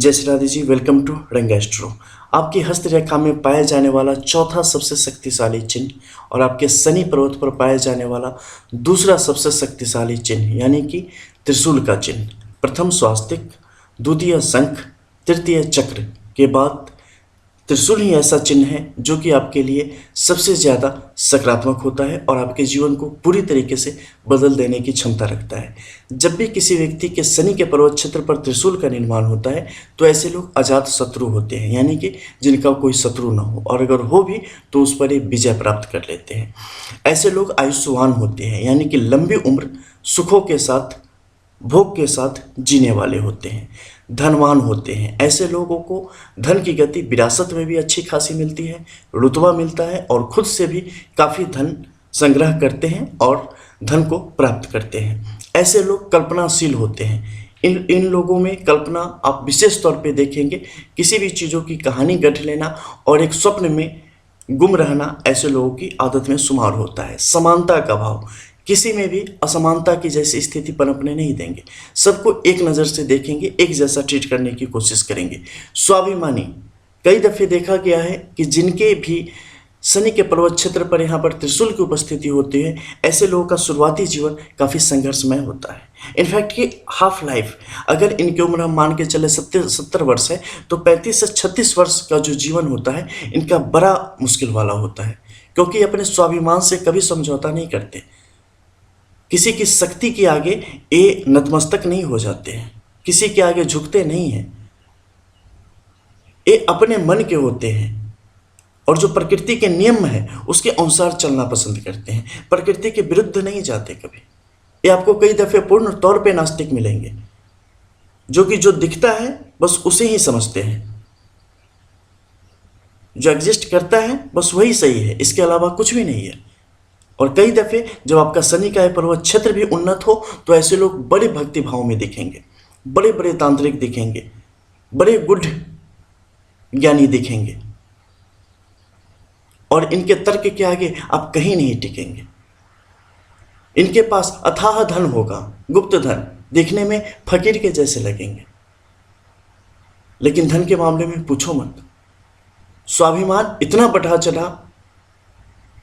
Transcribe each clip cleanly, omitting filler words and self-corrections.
जय Shri Radhe ji. Welcome to रंग astro. आपकी हस्त रेखा में पाया जाने वाला चौथा सबसे शक्तिशाली चिन्ह और आपके शनि पर्वत पर पाया जाने वाला दूसरा सबसे शक्तिशाली चिन्ह यानी कि त्रिशूल का चिन्ह। प्रथम स्वास्तिक, द्वितीय शंख, तृतीय चक्र के बाद त्रिशूल ही ऐसा चिन्ह है जो कि आपके लिए सबसे ज़्यादा सकारात्मक होता है और आपके जीवन को पूरी तरीके से बदल देने की क्षमता रखता है। जब भी किसी व्यक्ति के शनि के पर्वत क्षेत्र पर त्रिशूल का निर्माण होता है तो ऐसे लोग अजात शत्रु होते हैं, यानी कि जिनका कोई शत्रु ना हो, और अगर हो भी तो उस पर एक विजय प्राप्त कर लेते हैं। ऐसे लोग आयुष्मान होते हैं, यानी कि लंबी उम्र, सुखों के साथ, भोग के साथ जीने वाले होते हैं, धनवान होते हैं। ऐसे लोगों को धन की गति विरासत में भी अच्छी खासी मिलती है, रुतबा मिलता है और खुद से भी काफ़ी धन संग्रह करते हैं और धन को प्राप्त करते हैं। ऐसे लोग कल्पनाशील होते हैं। इन लोगों में कल्पना आप विशेष तौर पे देखेंगे, किसी भी चीज़ों की कहानी गढ़ लेना और एक स्वप्न में गुम रहना ऐसे लोगों की आदत में शुमार होता है। समानता का भाव, किसी में भी असमानता की जैसी स्थिति पनपने नहीं देंगे, सबको एक नज़र से देखेंगे, एक जैसा ट्रीट करने की कोशिश करेंगे। स्वाभिमानी, कई दफ़े देखा गया है कि जिनके भी शनि के पर्वत क्षेत्र पर यहाँ पर त्रिशूल की उपस्थिति होती है, ऐसे लोगों का शुरुआती जीवन काफ़ी संघर्षमय होता है। इनफैक्ट कि हाफ लाइफ, अगर इनकी उम्र हम मान के चले 70 वर्ष है तो 35 से 36 वर्ष का जो जीवन होता है इनका बड़ा मुश्किल वाला होता है, क्योंकि अपने स्वाभिमान से कभी समझौता नहीं करते। किसी की शक्ति के आगे ये नतमस्तक नहीं हो जाते हैं, किसी के आगे झुकते नहीं हैं। ये अपने मन के होते हैं और जो प्रकृति के नियम है उसके अनुसार चलना पसंद करते हैं, प्रकृति के विरुद्ध नहीं जाते कभी। ये आपको कई दफ़े पूर्ण तौर पे नास्तिक मिलेंगे, जो कि जो दिखता है बस उसे ही समझते हैं, जो एग्जिस्ट करता है बस वही सही है, इसके अलावा कुछ भी नहीं है। और कई दफ़े जब आपका शनि का पर्वत क्षेत्र भी उन्नत हो तो ऐसे लोग बड़े भक्ति भाव में दिखेंगे, बड़े बड़े तांत्रिक दिखेंगे, बड़े गुड ज्ञानी दिखेंगे और इनके तर्क के आगे आप कहीं नहीं टिकेंगे। इनके पास अथाह धन होगा, गुप्त धन, दिखने में फकीर के जैसे लगेंगे, लेकिन धन के मामले में पूछो मत। स्वाभिमान इतना बढ़ा चढ़ा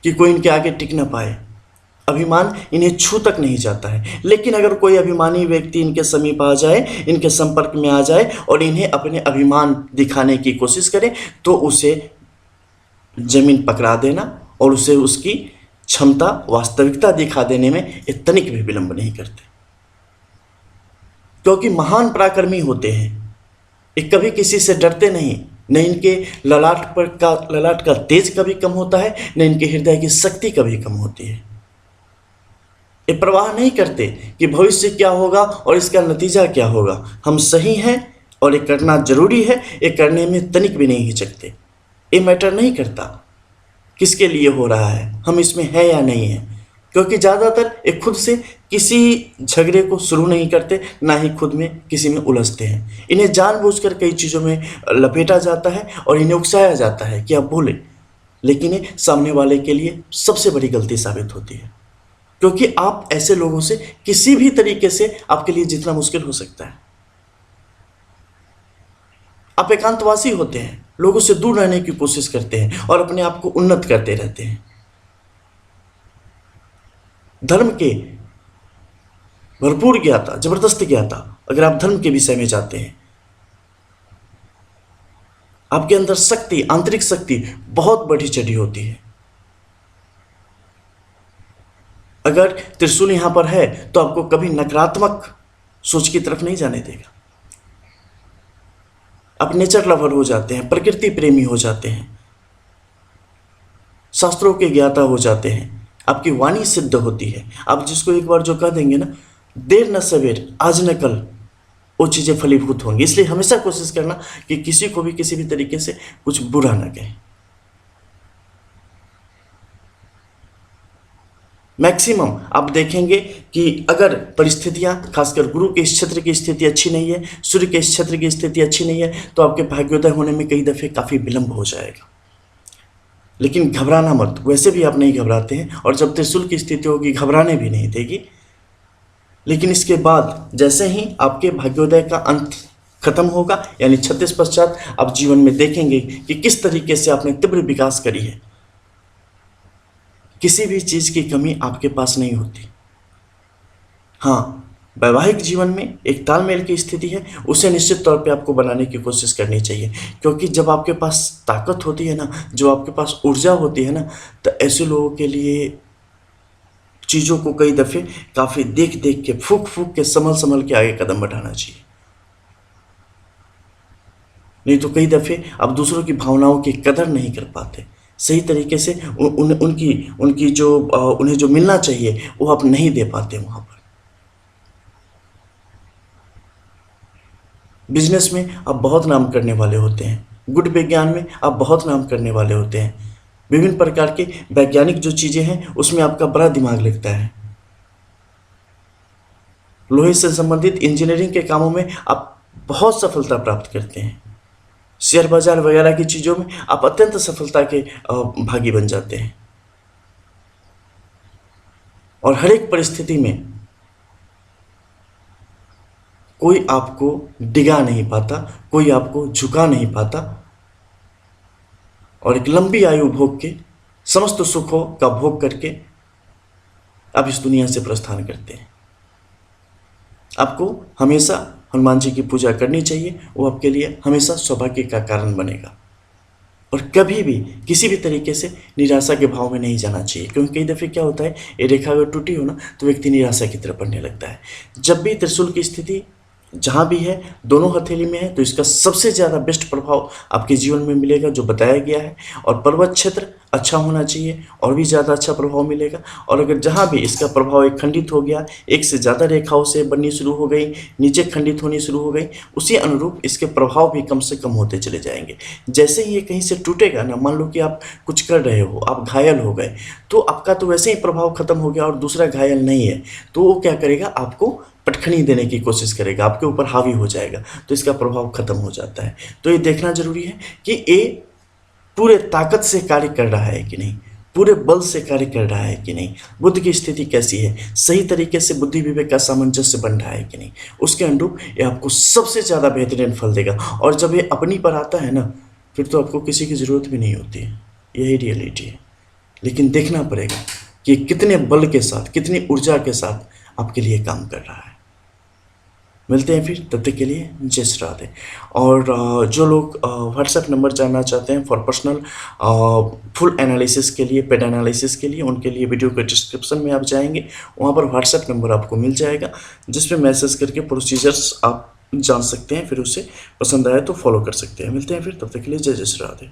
कि कोई इनके आगे टिक ना पाए, अभिमान इन्हें छू तक नहीं जाता है। लेकिन अगर कोई अभिमानी व्यक्ति इनके समीप आ जाए, इनके संपर्क में आ जाए और इन्हें अपने अभिमान दिखाने की कोशिश करे तो उसे जमीन पकड़ा देना और उसे उसकी क्षमता, वास्तविकता दिखा देने में ये तनिक भी विलंब नहीं करते, क्योंकि महान पराक्रमी होते हैं। ये कभी किसी से डरते नहीं, न इनके ललाट का तेज कभी कम होता है, न इनके हृदय की शक्ति कभी कम होती है। ये परवाह नहीं करते कि भविष्य क्या होगा और इसका नतीजा क्या होगा। हम सही हैं और ये करना जरूरी है, ये करने में तनिक भी नहीं हिचकते। ये मैटर नहीं करता किसके लिए हो रहा है, हम इसमें है या नहीं है, क्योंकि ज़्यादातर ये खुद से किसी झगड़े को शुरू नहीं करते, ना ही खुद में किसी में उलझते हैं। इन्हें जानबूझकर कई चीज़ों में लपेटा जाता है और इन्हें उकसाया जाता है कि आप बोले, लेकिन ये सामने वाले के लिए सबसे बड़ी गलती साबित होती है, क्योंकि आप ऐसे लोगों से किसी भी तरीके से आपके लिए जितना मुश्किल हो सकता है। आप एकांतवासी होते हैं, लोगों से दूर रहने की कोशिश करते हैं और अपने आप को उन्नत करते रहते हैं। धर्म के भरपूर ज्ञाता, जबरदस्त ज्ञाता, अगर आप धर्म के विषय में जाते हैं, आपके अंदर शक्ति, आंतरिक शक्ति बहुत बढ़ी चढ़ी होती है। अगर त्रिशूल यहां पर है तो आपको कभी नकारात्मक सोच की तरफ नहीं जाने देगा। आप नेचर लवर हो जाते हैं, प्रकृति प्रेमी हो जाते हैं, शास्त्रों के ज्ञाता हो जाते हैं, आपकी वाणी सिद्ध होती है। आप जिसको एक बार जो कह देंगे ना, देर न सवेर आज न कल, वो चीज़ें फलीभूत होंगी। इसलिए हमेशा कोशिश करना कि किसी को भी किसी भी तरीके से कुछ बुरा ना कहें। मैक्सिमम आप देखेंगे कि अगर परिस्थितियां, खासकर गुरु के इस क्षेत्र की स्थिति अच्छी नहीं है, सूर्य के इस क्षेत्र की स्थिति अच्छी नहीं है, तो आपके भाग्योदय होने में कई दफ़े काफ़ी विलंब हो जाएगा। लेकिन घबराना मत, वैसे भी आप नहीं घबराते हैं, और जब त्रिशूल की स्थिति होगी घबराने भी नहीं देगी। लेकिन इसके बाद जैसे ही आपके भाग्योदय का अंत खत्म होगा, यानी 36 पश्चात आप जीवन में देखेंगे कि किस तरीके से आपने तीव्र विकास करी है। किसी भी चीज़ की कमी आपके पास नहीं होती। हाँ, वैवाहिक जीवन में एक तालमेल की स्थिति है, उसे निश्चित तौर पे आपको बनाने की कोशिश करनी चाहिए, क्योंकि जब आपके पास ताकत होती है ना, जो आपके पास ऊर्जा होती है ना, तो ऐसे लोगों के लिए चीज़ों को कई दफ़े काफ़ी देख देख के, फूक फूक के, संभल संभल के आगे कदम बढ़ाना चाहिए। नहीं तो कई दफ़े आप दूसरों की भावनाओं की कदर नहीं कर पाते, सही तरीके से उनकी जो उन्हें जो मिलना चाहिए वो आप नहीं दे पाते वहाँ पर। बिजनेस में आप बहुत नाम करने वाले होते हैं, गुड विज्ञान में आप बहुत नाम करने वाले होते हैं, विभिन्न प्रकार के वैज्ञानिक जो चीज़ें हैं उसमें आपका बड़ा दिमाग लगता है। लोहे से संबंधित इंजीनियरिंग के कामों में आप बहुत सफलता प्राप्त करते हैं। शेयर बाजार वगैरह की चीज़ों में आप अत्यंत सफलता के भागी बन जाते हैं। और हर एक परिस्थिति में कोई आपको डिगा नहीं पाता, कोई आपको झुका नहीं पाता, और एक लंबी आयु भोग के, समस्त सुखों का भोग करके आप इस दुनिया से प्रस्थान करते हैं। आपको हमेशा हनुमान जी की पूजा करनी चाहिए, वो आपके लिए हमेशा सौभाग्य का कारण बनेगा। और कभी भी किसी भी तरीके से निराशा के भाव में नहीं जाना चाहिए, क्योंकि कई दफ़े क्या होता है, ये रेखा अगर टूटी हो ना तो व्यक्ति निराशा की तरफ बढ़ने लगता है। जब भी त्रिशूल की स्थिति जहाँ भी है, दोनों हथेली में है, तो इसका सबसे ज़्यादा बेस्ट प्रभाव आपके जीवन में मिलेगा जो बताया गया है। और पर्वत क्षेत्र अच्छा होना चाहिए और भी ज़्यादा अच्छा प्रभाव मिलेगा। और अगर जहाँ भी इसका प्रभाव एक खंडित हो गया, एक से ज़्यादा रेखाओं से बननी शुरू हो गई, नीचे खंडित होनी शुरू हो गई, उसी अनुरूप इसके प्रभाव भी कम से कम होते चले जाएंगे। जैसे ही ये कहीं से टूटेगा ना, मान लो कि आप कुछ कर रहे हो, आप घायल हो गए, तो आपका तो वैसे ही प्रभाव खत्म हो गया और दूसरा घायल नहीं है, तो वो क्या करेगा, आपको पटखनी देने की कोशिश करेगा, आपके ऊपर हावी हो जाएगा, तो इसका प्रभाव खत्म हो जाता है। तो ये देखना जरूरी है कि ये पूरे ताकत से कार्य कर रहा है कि नहीं, पूरे बल से कार्य कर रहा है कि नहीं, बुद्ध की स्थिति कैसी है, सही तरीके से बुद्धि विवेक का सामंजस्य बन रहा है कि नहीं, उसके अनुरूप ये आपको सबसे ज़्यादा बेहतरीन फल देगा। और जब ये अपनी पर आता है ना, फिर तो आपको किसी की ज़रूरत भी नहीं होती है। यही रियलिटी है। लेकिन देखना पड़ेगा कि कितने बल के साथ, कितनी ऊर्जा के साथ आपके लिए काम कर रहा है। मिलते हैं फिर, तब तक के लिए जय श्री राधे। और जो लोग व्हाट्सएप नंबर जानना चाहते हैं फॉर पर्सनल फुल एनालिसिस के लिए, पेड एनालिसिस के लिए, उनके लिए वीडियो के डिस्क्रिप्शन में आप जाएंगे, वहाँ पर व्हाट्सएप नंबर आपको मिल जाएगा, जिसपे मैसेज करके प्रोसीजर्स आप जान सकते हैं, फिर उसे पसंद आए तो फॉलो कर सकते हैं। मिलते हैं फिर, तब तक के लिए जय जय श्री राधे।